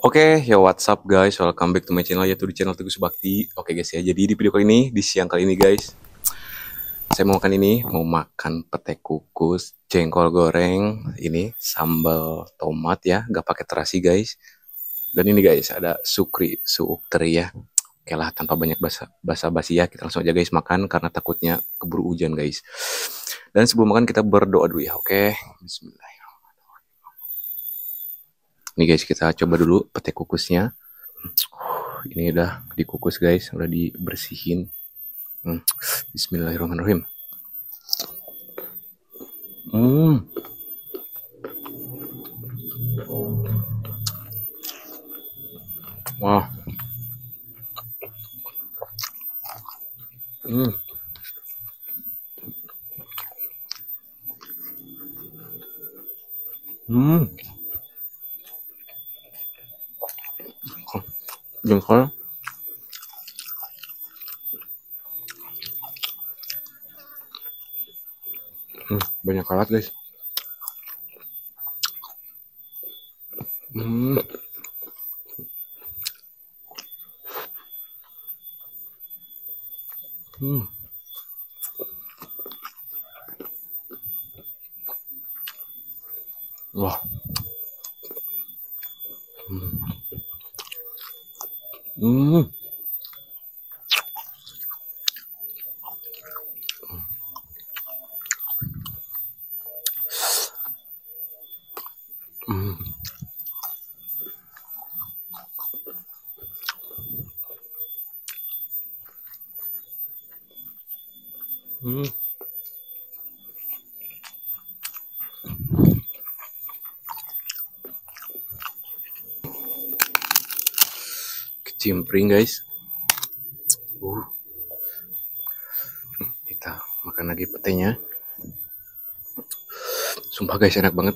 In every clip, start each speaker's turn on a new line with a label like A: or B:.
A: Oke, ya what's up guys, welcome back to my channel, yaitu di channel Teguh Subakti. Oke guys ya, jadi di video kali ini, di siang kali ini guys, saya mau makan pete kukus, jengkol goreng, ini sambal tomat ya, gak pakai terasi guys. Dan ini guys, ada sukri, suuk teri ya. Oke lah, tanpa banyak basa-basi ya, kita langsung aja guys makan, karena takutnya keburu hujan guys. Dan sebelum makan kita berdoa dulu ya, oke. Bismillah. Nih guys, kita coba dulu pete kukusnya. Ini udah dikukus guys, udah dibersihin. Bismillahirrahmanirrahim. Wah. Jengkol. Banyak kalat guys. Wah. Kecimpring guys. Kita makan lagi petenya. Sumpah guys, enak banget.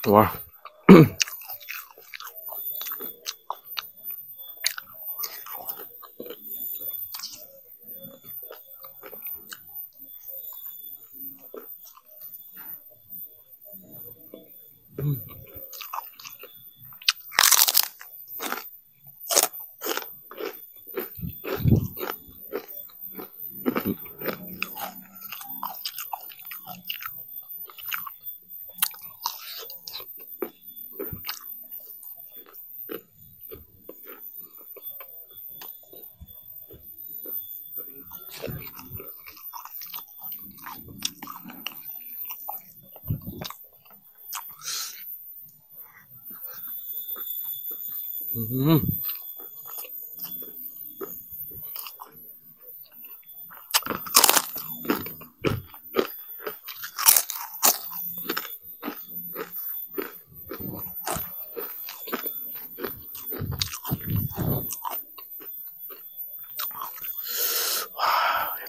A: Wah.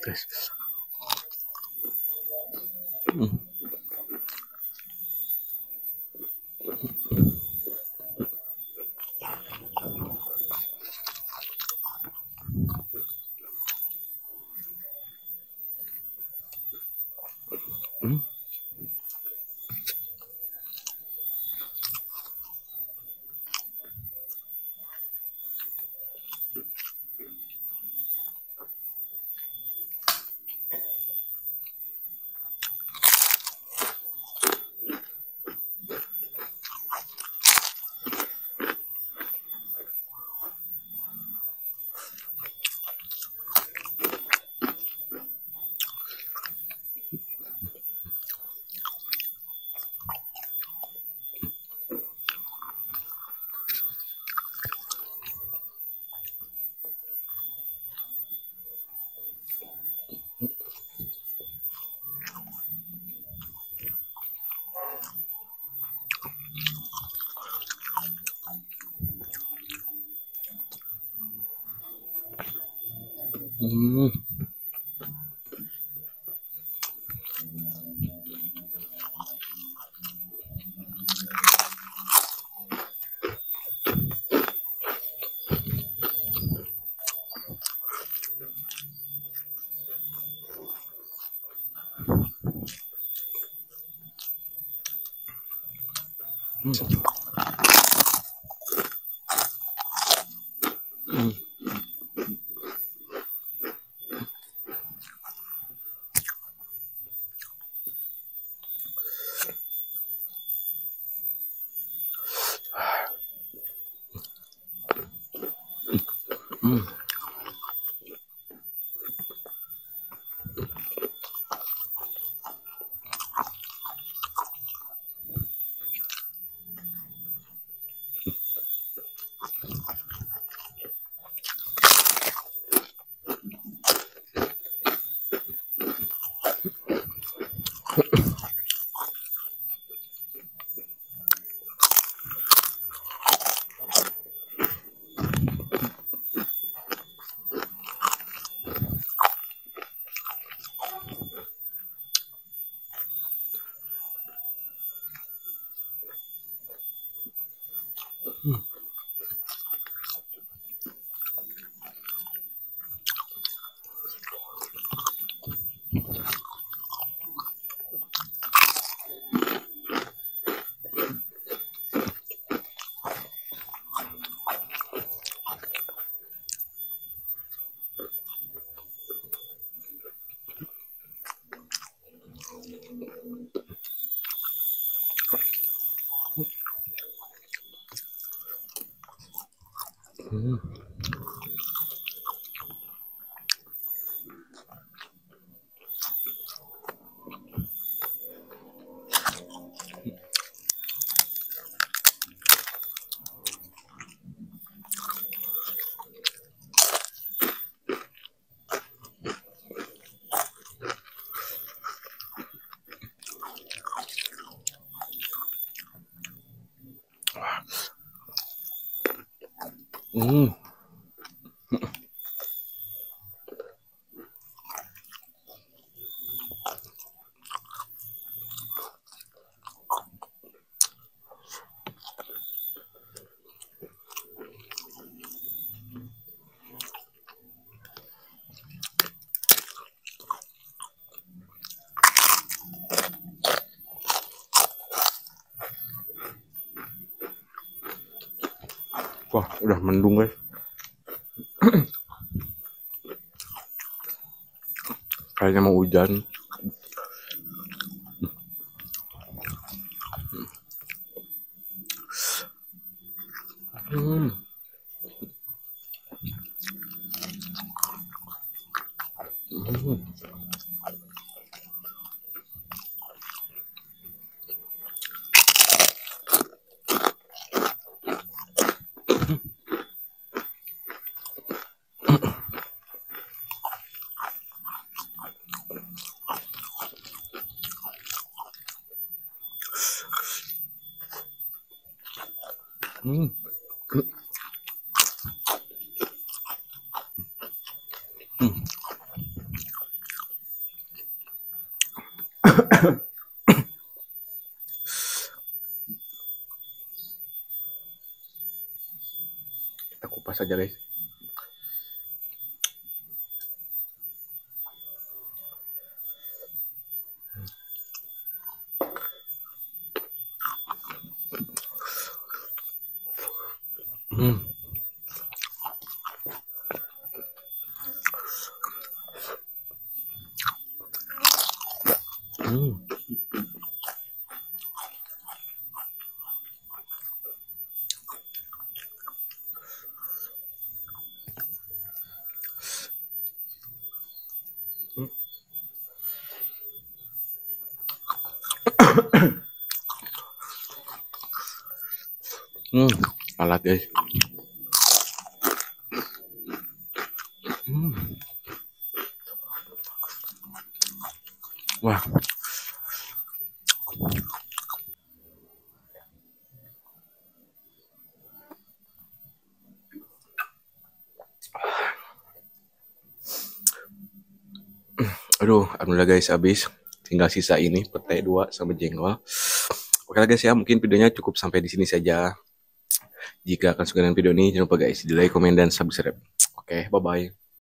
A: guys. Hmm. Hmm. Hmm. Hmm. Hmm. Hmm. Hmm. Wah, udah mendung guys. Kayaknya mau hujan. Hmm. Hmm. Hmm. Kita kupas aja guys. Alat guys. Wah. Aduh, alhamdulillah guys, habis. Tinggal sisa ini pete 2 sama jengkol. Oke lah guys ya, mungkin videonya cukup sampai di sini saja. Jika akan suka dengan video ini, jangan lupa guys di like, komen, dan subscribe. Oke, bye-bye.